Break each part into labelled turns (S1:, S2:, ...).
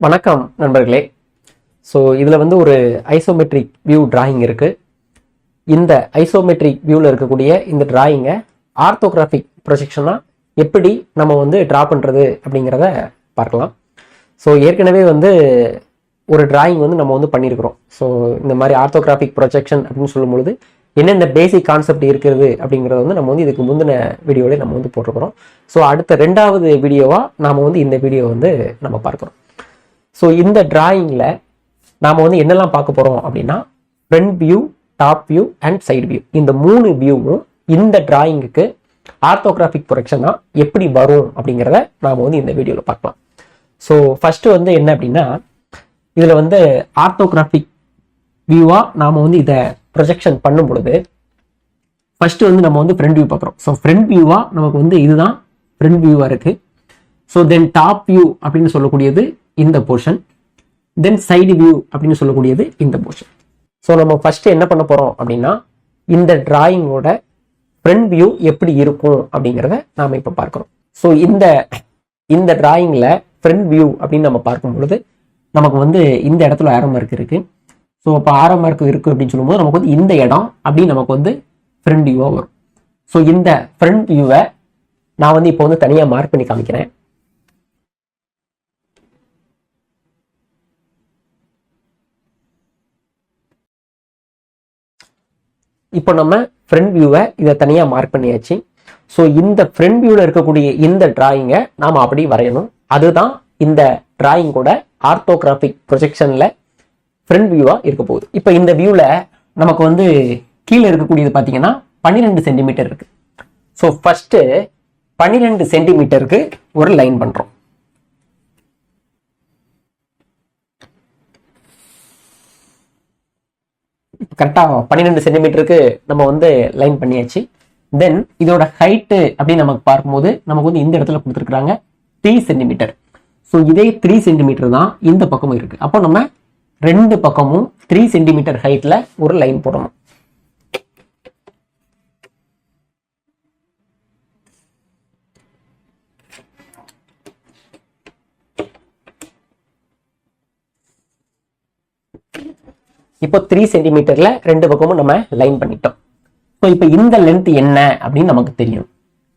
S1: வணக்கம் நண்பர்களே. ஸோ இதில் வந்து ஒரு ஐசோமெட்ரிக் வியூ டிராயிங் இருக்குது. இந்த ஐசோமெட்ரிக் வியூவில் இருக்கக்கூடிய இந்த டிராயிங்கை ஆர்த்தோகிராஃபிக் ப்ரொஜெக்ஷனாக எப்படி நம்ம வந்து ட்ரா பண்ணுறது அப்படிங்கிறத பார்க்கலாம். ஸோ ஏற்கனவே வந்து ஒரு டிராயிங் வந்து நம்ம வந்து பண்ணியிருக்கிறோம். ஸோ இந்த மாதிரி ஆர்த்தோகிராஃபிக் ப்ரொஜெக்ஷன் அப்படின்னு சொல்லும்பொழுது என்னென்ன பேசிக் கான்செப்ட் இருக்கிறது அப்படிங்கிறத வந்து நம்ம வந்து இதுக்கு முந்தின வீடியோவில் நம்ம வந்து போட்டிருக்கிறோம். ஸோ அடுத்த ரெண்டாவது வீடியோவாக நாம் வந்து இந்த வீடியோ வந்து நம்ம பார்க்குறோம். ஸோ இந்த டிராயிங்கில் நாம் வந்து என்னெல்லாம் பார்க்க போகிறோம் அப்படின்னா front view, top view and side view, இந்த மூணு வியூவும் இந்த டிராயிங்குக்கு ஆர்த்தோகிராஃபிக் ப்ரொஜெக்ஷனாக எப்படி வரும் அப்படிங்கிறத நாம் வந்து இந்த வீடியோவில் பார்க்கலாம். ஸோ ஃபஸ்ட்டு வந்து என்ன அப்படின்னா, இதில் வந்து ஆர்த்தோகிராஃபிக் வியூவாக நாம் வந்து இதை ப்ரொஜெக்ஷன் பண்ணும் பொழுது ஃபஸ்ட்டு வந்து நம்ம வந்து ஃப்ரண்ட் வியூ பார்க்குறோம். ஸோ ஃப்ரண்ட் வியூவாக நமக்கு வந்து இதுதான் ஃப்ரண்ட் வியூவாக இருக்குது. ஸோ தென் டாப் வியூ அப்படின்னு சொல்லக்கூடியது இந்த போர்ஷன், தென் சைடு வியூ அப்படின்னு சொல்லக்கூடியது இந்த போர்ஷன். ஸோ நம்ம ஃபர்ஸ்ட் என்ன பண்ண போறோம் அப்படின்னா, இந்த டிராயிங்கோட ஃப்ரண்ட் வியூ எப்படி இருக்கும் அப்படிங்கிறத நாம இப்ப பார்க்கிறோம். ஸோ இந்த டிராயிங்ல ஃப்ரண்ட் வியூ அப்படின்னு நம்ம பார்க்கும் பொழுது நமக்கு வந்து இந்த இடத்துல ஆரோ மார்க் இருக்கு. ஸோ அப்போ ஆரோ மார்க் இருக்கு அப்படின்னு சொல்லும்போது நமக்கு வந்து இந்த இடம் அப்படின்னு நமக்கு வந்து ஃப்ரண்ட் வியூவா வரும். ஸோ இந்த ஃப்ரண்ட் வியூவை நான் வந்து இப்போ வந்து தனியாக மார்க் பண்ணி காமிக்கிறேன். இப்போ நம்ம ஃப்ரண்ட் வியூவை இதை தனியாக மார்க் பண்ணியாச்சு. ஸோ இந்த ஃப்ரண்ட் வியூவில் இருக்கக்கூடிய இந்த டிராயிங்கை நாம் அப்படி வரையணும். அதுதான் இந்த டிராயிங்கோட ஆர்த்தோகிராஃபிக் ப்ரொஜெக்ஷனில் ஃப்ரண்ட் வியூவாக இருக்க போகுது. இப்போ இந்த வியூவில் நமக்கு வந்து கீழே இருக்கக்கூடியது பார்த்தீங்கன்னா 12 சென்டிமீட்டர் இருக்கு. ஸோ ஃபர்ஸ்ட் 12 சென்டிமீட்டருக்கு ஒரு லைன் பண்ணுறோம். கரெக்டாக 12 சென்டிமீட்டருக்கு நம்ம வந்து லைன் பண்ணியாச்சு. தென் இதோட ஹைட்டு அப்படின்னு நமக்கு பார்க்கும்போது நமக்கு வந்து இந்த இடத்துல கொடுத்துருக்காங்க 3 சென்டிமீட்டர். ஸோ இதே 3 சென்டிமீட்டர் தான் இந்த பக்கமும் இருக்கு. அப்போ நம்ம ரெண்டு பக்கமும் 3 சென்டிமீட்டர் ஹைட்ல ஒரு லைன் போடணும். இப்போ 3 சென்டிமீட்டர்ல ரெண்டு பக்கமும் நம்ம லைன் பண்ணிட்டோம். ஸோ இப்போ இந்த லென்த் என்ன அப்படின்னு நமக்கு தெரியும்.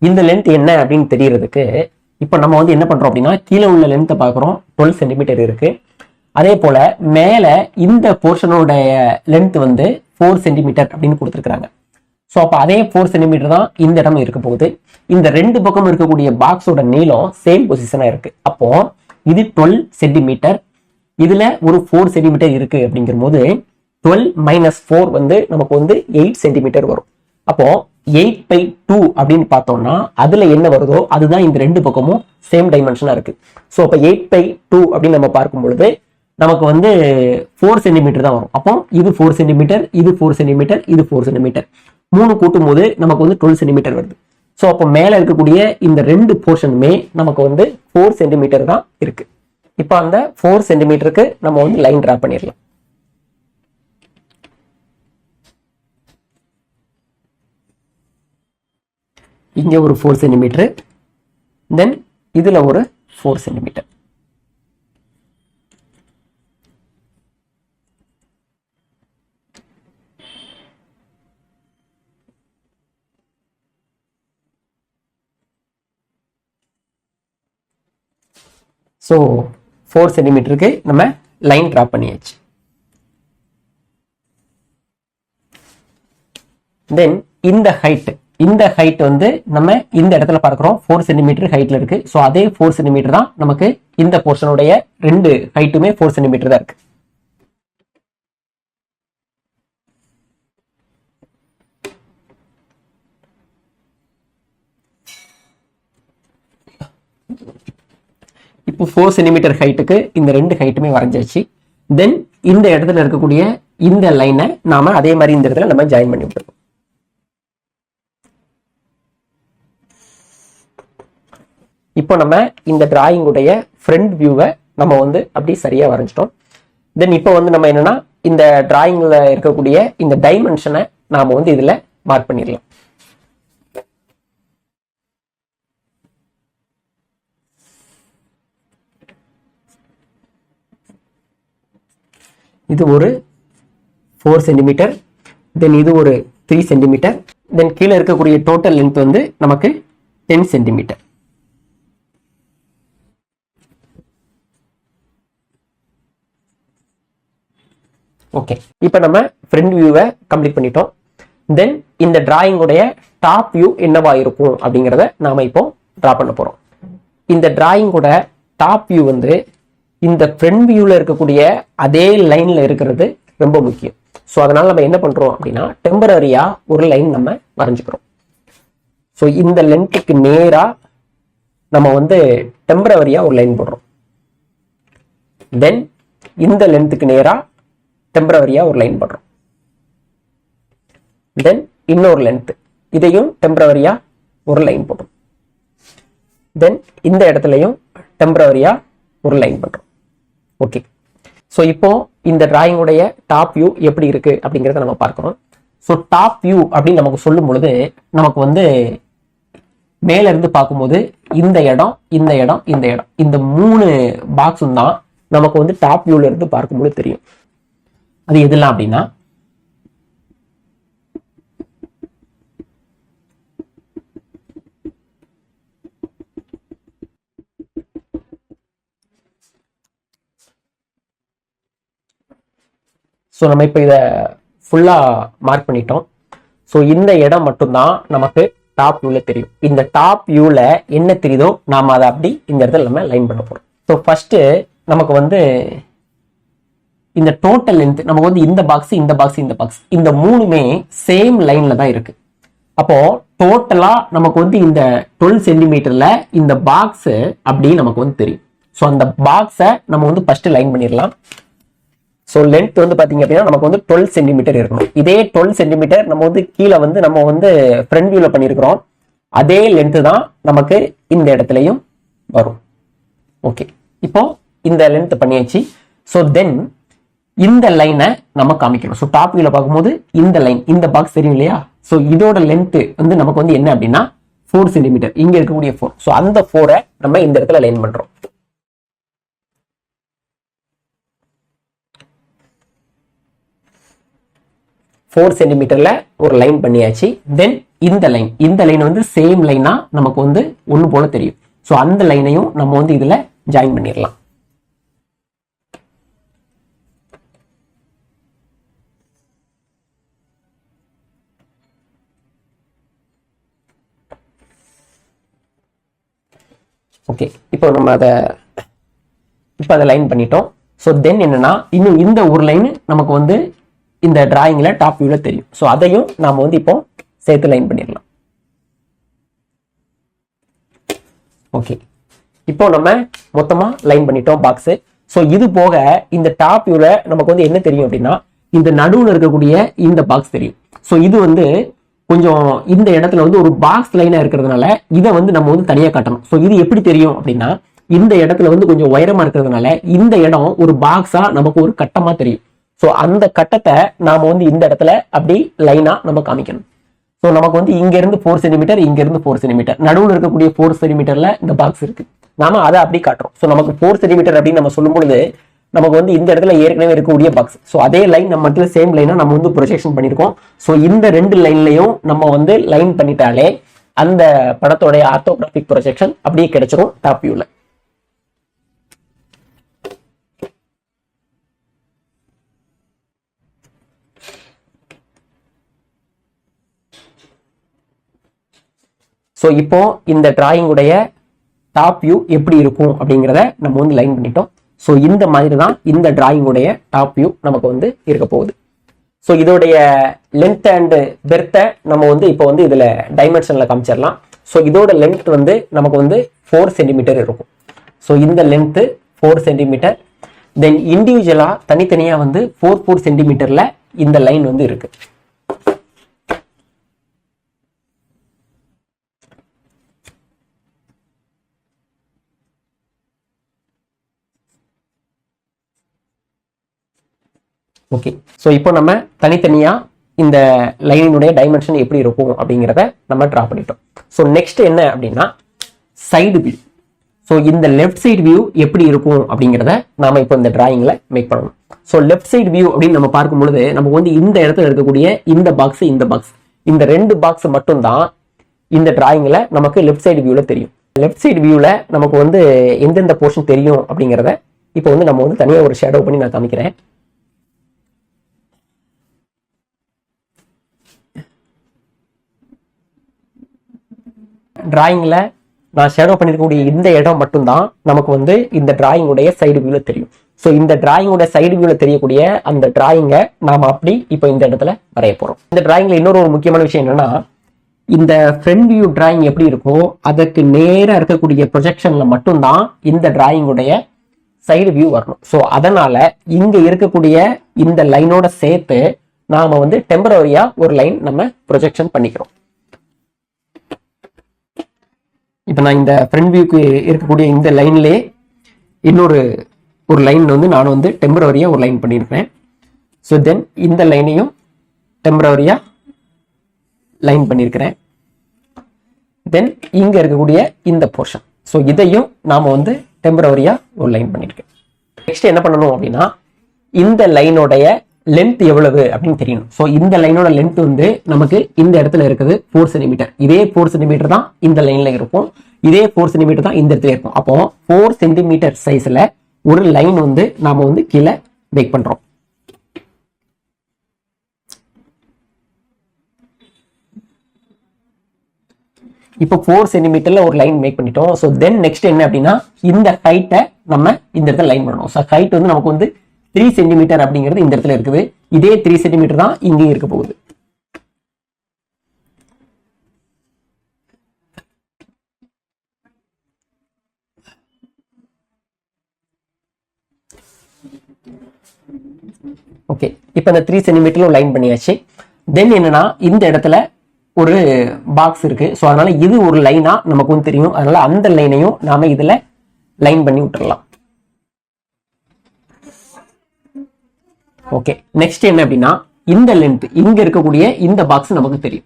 S1: இந்த லென்த் என்ன அப்படின்னு தெரியறதுக்கு இப்போ நம்ம வந்து என்ன பண்றோம் அப்படின்னா, கீழே உள்ள லென்த்தை பார்க்குறோம், 12 சென்டிமீட்டர் இருக்கு. அதே போல மேல இந்த போர்ஷனோட லென்த் வந்து 4 சென்டிமீட்டர் அப்படின்னு கொடுத்துருக்காங்க. ஸோ அப்போ அதே 4 சென்டிமீட்டர் தான் இந்த இடம் இருக்க போகுது. இந்த ரெண்டு பக்கம் இருக்கக்கூடிய பாக்ஸோட நீளம் சேம் பொசிஷனா இருக்கு. அப்போ இது 12 சென்டிமீட்டர், இதுல ஒரு 4 சென்டிமீட்டர் இருக்கு அப்படிங்கிற போது 12 மைனஸ் 4 வந்து நமக்கு வந்து 8 சென்டிமீட்டர் வரும். அப்போ 8/2 அப்படின்னு பார்த்தோம்னா அதுல என்ன வருதோ அதுதான் இந்த ரெண்டு பக்கமும் சேம் டைமென்ஷனா இருக்கு. ஸோ அப்போ 8/2 அப்படின்னு நம்ம பார்க்கும் பொழுது நமக்கு வந்து 4 சென்டிமீட்டர் தான் வரும். அப்போ இது 4 சென்டிமீட்டர், இது 4 சென்டிமீட்டர், இது 4 சென்டிமீட்டர், மூணு கூட்டும் போது நமக்கு வந்து 12 சென்டிமீட்டர் வருது. ஸோ அப்போ மேல இருக்கக்கூடிய இந்த ரெண்டு போர்ஷனுமே நமக்கு வந்து 4 சென்டிமீட்டர் தான் இருக்கு. இப்போ அந்த 4 சென்டிமீட்டருக்கு நம்ம வந்து லைன் டிரா பண்ணிடலாம். இங்க ஒரு 4 சென்டிமீட்டர், தென் இதுல ஒரு 4 சென்டிமீட்டர். ஸோ 4 சென்டிமீட்டருக்கு நம்ம லைன் டிரா பண்ணியாச்சு. தென் இந்த ஹைட் வந்து நம்ம இந்த இடத்துல பார்க்கிறோம் 4 சென்டிமீட்டர் ஹைட்ல இருக்கு. ஸோ அதே 4 சென்டிமீட்டர் தான் நமக்கு இந்த போர்ஷனுடைய ரெண்டு ஹைட்டுமே 4 சென்டிமீட்டர் தான் இருக்கு. இப்போ 4 சென்டிமீட்டர் ஹைட்டுக்கு இந்த ரெண்டு ஹைட்டுமே வரைஞ்சாச்சு. தென் இந்த இடத்துல இருக்கக்கூடிய இந்த லைனை நாம அதே மாதிரி இந்த இடத்துல நம்ம ஜாயின் பண்ணி விட்டுருக்கோம். இப்போ நம்ம இந்த டிராயிங்குடைய ஃப்ரண்ட் வியூவை நம்ம வந்து அப்படி சரியா வரைஞ்சிட்டோம். தென் இப்போ வந்து நம்ம என்னன்னா, இந்த டிராயிங்ல இருக்கக்கூடிய இந்த டைமென்ஷனை நாம வந்து இதுல மார்க் பண்ணிடலாம். இது ஒரு 4 சென்டிமீட்டர், தென் இது ஒரு 3 சென்டிமீட்டர், தென் கீழே இருக்கக்கூடிய டோட்டல் லென்த் வந்து நமக்கு 10 சென்டிமீட்டர். ஓகே, இப்போ நம்ம ஃப்ரண்ட் வியூவை கம்ப்ளீட் பண்ணிட்டோம். தென் இந்த டிராயிங்குடைய டாப் வியூ என்னவா இருக்கும் அப்படிங்கிறத நாம இப்போ டிரா பண்ண போறோம். இந்த டிராயிங்கோட டாப் வியூ வந்து இந்த ஃப்ரண்ட் வியூல இருக்கக்கூடிய அதே லைன்ல இருக்கிறது ரொம்ப முக்கியம். ஸோ அதனால நம்ம என்ன பண்றோம் அப்படின்னா டெம்பரரியா ஒரு லைன் நம்ம வரைஞ்சுக்கிறோம். ஸோ இந்த லென்த்துக்கு நேரா நம்ம வந்து டெம்பரரியா ஒரு லைன் போடுறோம். தென் இந்த லென்த்துக்கு நேரா டெம்பரரியா ஒரு லைன் போடுறோம். தென் இன்னொரு லென்த், இதையும் டெம்பரரியா ஒரு லைன் போடுறோம். தென் இந்த இடத்துலையும் டெம்பரரியா ஒரு லைன் பண்றோம். ஓகே, ஸோ இப்போ இந்த டிராயிங்குடைய டாப் வியூ எப்படி இருக்கு அப்படிங்கிறத நம்ம பார்க்கிறோம். ஸோ டாப் வியூ அப்படின்னு நமக்கு சொல்லும் பொழுது நமக்கு வந்து மேல இருந்து பார்க்கும்போது இந்த இடம், இந்த இடம், இந்த இடம், இந்த 3 பாக்ஸும் தான் நமக்கு வந்து டாப் வியூல இருந்து பார்க்கும்போது தெரியும். அது எதெல்லாம் அப்படின்னா ஸோ நம்ம இப்போ இதை ஃபுல்லாக மார்க் பண்ணிட்டோம். ஸோ இந்த இடம் மட்டும்தான் நமக்கு டாப் வியூவில் தெரியும். இந்த டாப் வியூவில் என்ன தெரியுதோ நாம் அதை அப்படி இந்த இடத்துல நம்ம லைன் பண்ண போகிறோம். ஸோ ஃபஸ்ட்டு நமக்கு வந்து இந்த டோட்டல் லென்த் நமக்கு வந்து இந்த பாக்ஸ், இந்த பாக்ஸ், இந்த பாக்ஸ், இந்த 3மே சேம் லைன்ல தான் இருக்கு. அப்போ டோட்டலா நமக்கு வந்து இந்த 12 சென்டிமீட்டர்ல இந்த பாக்ஸ் அப்படி நமக்கு வந்து தெரியும். ஸோ அந்த பாக்ஸை நம்ம வந்து ஃபர்ஸ்ட் லைன் பண்ணிடலாம். ஸோ லென்த் வந்து பாத்தீங்க அப்படின்னா நமக்கு வந்து 12 சென்டிமீட்டர் இருக்கணும். இதே 12 சென்டிமீட்டர் நம்ம வந்து கீழே வந்து நம்ம வந்து ஃப்ரண்ட் வியூல பண்ணியிருக்கிறோம். அதே லென்த் தான் நமக்கு இந்த இடத்துலையும் வரும். ஓகே, இப்போ இந்த லென்த் பண்ணியாச்சு. ஸோ தென் இந்த லைனை நம்ம காமிக்கணும். ஸோ டாப் வியூல பார்க்கும்போது இந்த லைன், இந்த பாக்ஸ் தெரியும் இல்லையா? ஸோ இதோட லென்த் வந்து நமக்கு வந்து என்ன அப்படின்னா 4 சென்டிமீட்டர், இங்க இருக்கக்கூடிய 4. ஸோ அந்த 4-ஐ நம்ம இந்த இடத்துல லைன் பண்றோம். ஃபோர் சென்டிமீட்டர்ல ஒரு லைன் பண்ணியாச்சு. தென் இந்த லைன் வந்து சேம் லைனா நமக்கு வந்து ஒண்ணு போல தெரியும். ஸோ அந்த லைனையும் நம்ம வந்து இதுல ஜாயின் பண்ணிடலாம். ஓகே, இப்போ நம்ம அதை லைன் பண்ணிட்டோம். ஸோ தென் என்னன்னா இன்னும் இந்த ஒரு லைன் நமக்கு வந்து இந்த டிராயிங்ல டாப் வியூல தெரியும். ஸோ அதையும் நாம வந்து இப்போ சேர்த்து லைன் பண்ணிடலாம். ஓகே, இப்போ நம்ம மொத்தமா லைன் பண்ணிட்டோம் பாக்ஸ். ஸோ இது போக இந்த டாப் வியூல நமக்கு வந்து என்ன தெரியும் அப்படின்னா இந்த நடுவில் இருக்கக்கூடிய இந்த பாக்ஸ் தெரியும். ஸோ இது வந்து கொஞ்சம் இந்த இடத்துல வந்து ஒரு பாக்ஸ் லைனா இருக்கிறதுனால இதை வந்து நம்ம வந்து தனியா காட்டணும். ஸோ இது எப்படி தெரியும் அப்படின்னா இந்த இடத்துல வந்து கொஞ்சம் உயரமா இருக்கிறதுனால இந்த இடம் ஒரு பாக்ஸா நமக்கு ஒரு கட்டமா தெரியும். ஸோ அந்த கட்டத்தை நாம வந்து இந்த இடத்துல அப்படி லைனா நம்ம காமிக்கணும். ஸோ நமக்கு வந்து இங்க இருந்து 4 சென்டிமீட்டர், இங்க இருந்து 4 சென்டிமீட்டர், நடுவில் இருக்கக்கூடிய 4 சென்டிமீட்டர்ல இந்த பாக்ஸ் இருக்கு. நாம அதை அப்படி காட்டுறோம். ஸோ நமக்கு 4 சென்டிமீட்டர் அப்படின்னு நம்ம சொல்லும் பொழுது நமக்கு வந்து இந்த இடத்துல ஏற்கனவே இருக்கக்கூடிய பாக்ஸ். ஸோ அதே லைன் நம்ம மட்டும் சேம் லைனா நம்ம வந்து ப்ரொஜெக்ஷன் பண்ணிருக்கோம். ஸோ இந்த 2 லைன்லையும் நம்ம வந்து லைன் பண்ணிட்டாலே அந்த படத்தோடைய ஆர்த்தோகிராஃபிக் ப்ரொஜெக்ஷன் அப்படியே கிடைச்சிரும் டாப் வியூல. ஸோ இப்போ இந்த டிராயிங்குடைய டாப் வியூ எப்படி இருக்கும் அப்படிங்கிறத நம்ம வந்து லைன் பண்ணிட்டோம். ஸோ இந்த மாதிரி தான் இந்த டிராயிங்குடைய டாப் வியூ நமக்கு வந்து இருக்க போகுது. ஸோ இதோடைய லென்த் அண்ட் பெர்த்தை நம்ம வந்து இப்போ வந்து இதுல டைமென்ஷன்ல காமிச்சிடலாம். ஸோ இதோட லென்த் வந்து நமக்கு வந்து 4 சென்டிமீட்டர் இருக்கும். ஸோ இந்த லென்த் 4 சென்டிமீட்டர். தென் இண்டிவிஜுவலா தனித்தனியா வந்து 4 சென்டிமீட்டர்ல இந்த லைன் வந்து இருக்கு. ஓகே, ஸோ இப்போ நம்ம தனித்தனியா இந்த லைனினுடைய டைமென்ஷன் எப்படி இருக்கும் அப்படிங்கிறத நம்ம டிரா பண்ணிட்டோம். ஸோ நெக்ஸ்ட் என்ன அப்படின்னா சைடு வியூ. ஸோ இந்த லெஃப்ட் சைடு வியூ எப்படி இருக்கும் அப்படிங்கிறத நாம இப்போ இந்த டிராயிங்ல மேக் பண்ணணும். ஸோ லெஃப்ட் சைடு வியூ அப்படின்னு நம்ம பார்க்கும் பொழுது நமக்கு வந்து இந்த இடத்துல இருக்கக்கூடிய இந்த பாக்ஸ் இந்த ரெண்டு பாக்ஸ் மட்டும்தான் இந்த டிராயிங்ல நமக்கு லெஃப்ட் சைடு வியூல தெரியும். லெஃப்ட் சைடு வியூல நமக்கு வந்து எந்தெந்த போர்ஷன் தெரியும் அப்படிங்கிறத இப்போ வந்து நம்ம வந்து தனியாக ஒரு ஷேடோ பண்ணி நான் காமிக்கிறேன். டிராயிங்ல நான் ஷேடோ பண்ணிருக்கக்கூடிய இந்த இடம் மட்டும்தான் நமக்கு வந்து இந்த டிராயிங்குடைய சைடு வியூல தெரியும். ஸோ இந்த டிராயிங்கோட சைடு வியூல தெரியக்கூடிய அந்த டிராயிங்கை நாம அப்படி இப்போ இந்த இடத்துல வரைய போறோம். இந்த டிராயிங்ல இன்னொரு ஒரு முக்கியமான விஷயம் என்னன்னா, இந்த ஃப்ரண்ட் வியூ டிராயிங் எப்படி இருக்கோ அதுக்கு நேரா இருக்கக்கூடிய ப்ரொஜெக்ஷன்ல மட்டும்தான் இந்த டிராயிங்குடைய சைடு வியூ வரணும். ஸோ அதனால இங்க இருக்கக்கூடிய இந்த லைனோட சேர்த்து நாம வந்து டெம்பரரியா ஒரு லைன் நம்ம ப்ரொஜெக்ஷன் பண்ணிக்கிறோம். இப்போ நான் இந்த ஃப்ரண்ட் வியூக்கு இருக்கக்கூடிய இந்த லைன்லேயே இன்னொரு லைன் வந்து நான் வந்து டெம்பரரியா ஒரு லைன் பண்ணியிருப்பேன். ஸோ தென் இந்த லைனையும் டெம்பரரியா லைன் பண்ணியிருக்கிறேன். தென் இங்க இருக்கக்கூடிய இந்த போர்ஷன், ஸோ இதையும் நாம வந்து டெம்பரரியா ஒரு லைன் பண்ணியிருக்கேன். நெக்ஸ்ட் என்ன பண்ணணும் அப்படின்னா, இந்த லைனோடைய லென்த் எவ்வளவு அப்படின்னு தெரியணும். ஸோ இந்த லைனோட லென்த் வந்து நமக்கு இந்த இடத்துல இருக்குது 4 சென்டிமீட்டர். இதே 4 சென்டிமீட்டர் தான் இந்த லைன்ல இருக்கும், இதே 4 சென்டிமீட்டர் தான் இந்த இடத்துல இருக்கும். அப்போ 4 சென்டிமீட்டர் சைஸ்ல ஒரு லைன் வந்து நாம வந்து கீழே மேக் பண்றோம். இப்போ 4 சென்டிமீட்டர்ல ஒரு லைன் மேக் பண்ணிட்டோம். ஸோ தென் நெக்ஸ்ட் என்ன அப்படின்னா, இந்த ஹைட்டை நம்ம இந்த இடத்துல லைன் பண்ணணும். ஸோ ஹைட் வந்து நமக்கு வந்து 3 சென்டிமீட்டர் அப்படிங்கிறது இந்த இடத்துல இருக்குது. இதே 3 சென்டிமீட்டர் தான் இங்கேயும் இருக்க போகுது. ஓகே, இப்போ இந்த 3 சென்டிமீட்டர்ல லைன் பண்ணியாச்சு. தென் என்னன்னா, இந்த இடத்துல ஒரு பாக்ஸ் இருக்கு. ஸோ அதனால இது ஒரு லைனா நமக்கு வந்து தெரியும். அதனால அந்த லைனையும் நாம இதுல லைன் பண்ணி விட்டுறலாம். ஓகே, நெக்ஸ்ட் என்ன அப்படின்னா, இந்த லென்த் இங்க இருக்கக்கூடிய இந்த பாக்ஸ் நமக்கு தெரியும்.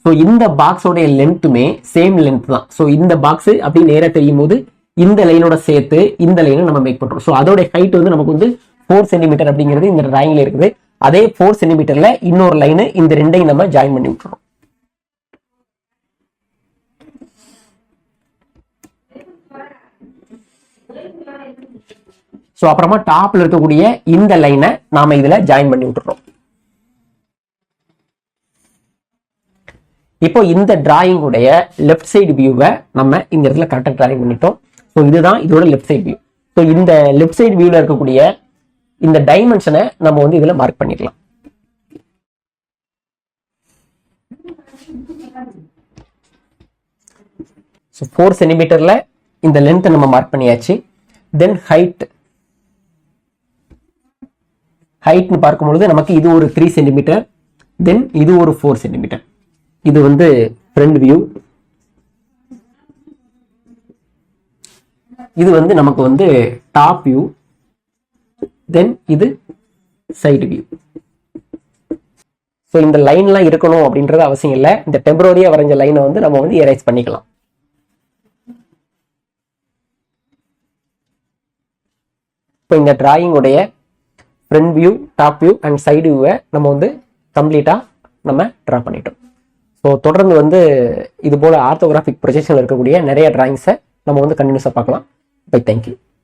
S1: ஸோ இந்த பாக்ஸோடைய லென்த்துமே சேம் லென்த் தான். ஸோ இந்த பாக்ஸ் அப்படி நேரா தெரியும் போது இந்த லைனோட சேர்த்து இந்த லைனை நம்ம மேக் பண்றோம். ஸோ அதோட ஹைட் வந்து நமக்கு வந்து 4 சென்டிமீட்டர் அப்படிங்கிறது இந்த டிராயிங்ல இருக்குது. அதே 4 சென்டிமீட்டர்ல இன்னொரு லைனு இந்த ரெண்டையும் நம்ம ஜாயின் பண்ணி விட்டுறோம். ஸோ அப்புறமா டாப்ல இருக்கக்கூடிய இந்த லைனை நாம இதுல ஜாயின் பண்ணி விட்டுறோம். இப்போ இந்த டிராயிங் உடைய லெஃப்ட் சைடு வியூவை நம்ம இந்த இடத்துல கரெக்டா டிராயிங் பண்ணிட்டோம். ஸோ இதுதான் இதோட லெஃப்ட் சைடு வியூ. ஸோ இந்த லெஃப்ட் சைடு வியூல இருக்கக்கூடிய இந்த டைமென்ஷனை நம்ம வந்து இதுல மார்க் பண்ணிக்கலாம். ஸோ 4 சென்டிமீட்டர்ல இந்த லென்த்தை நம்ம மார்க் பண்ணியாச்சு. தென் ஹைட்னு பார்க்கும்பொழுது நமக்கு இது ஒரு 3 சென்டிமீட்டர், தென் இது ஒரு 4 சென்டிமீட்டர். இது வந்து ஃப்ரண்ட் வியூ, இது வந்து நமக்கு வந்து டாப் வியூ, தென் இது சைடு வியூ. ஸோ இந்த லைன்லாம் இருக்கணும் அப்படின்றது அவசியம் இல்லை. இந்த டெம்பரரியா வரைஞ்ச லைனை வந்து நம்ம வந்து எரேஸ் பண்ணிக்கலாம். இப்போ இந்த டிராயிங்குடைய front view, top view and side வியூவை நம்ம வந்து கம்ப்ளீட்டா நம்ம ட்ரா பண்ணிட்டோம். ஸோ தொடர்ந்து வந்து இது போல ஆர்த்தோகிராஃபிக் ப்ரொஜெக்ஷன்ல இருக்கக்கூடிய நிறைய டிராயிங்ஸை நம்ம வந்து கண்டினியூஸாக பார்க்கலாம். By thank you.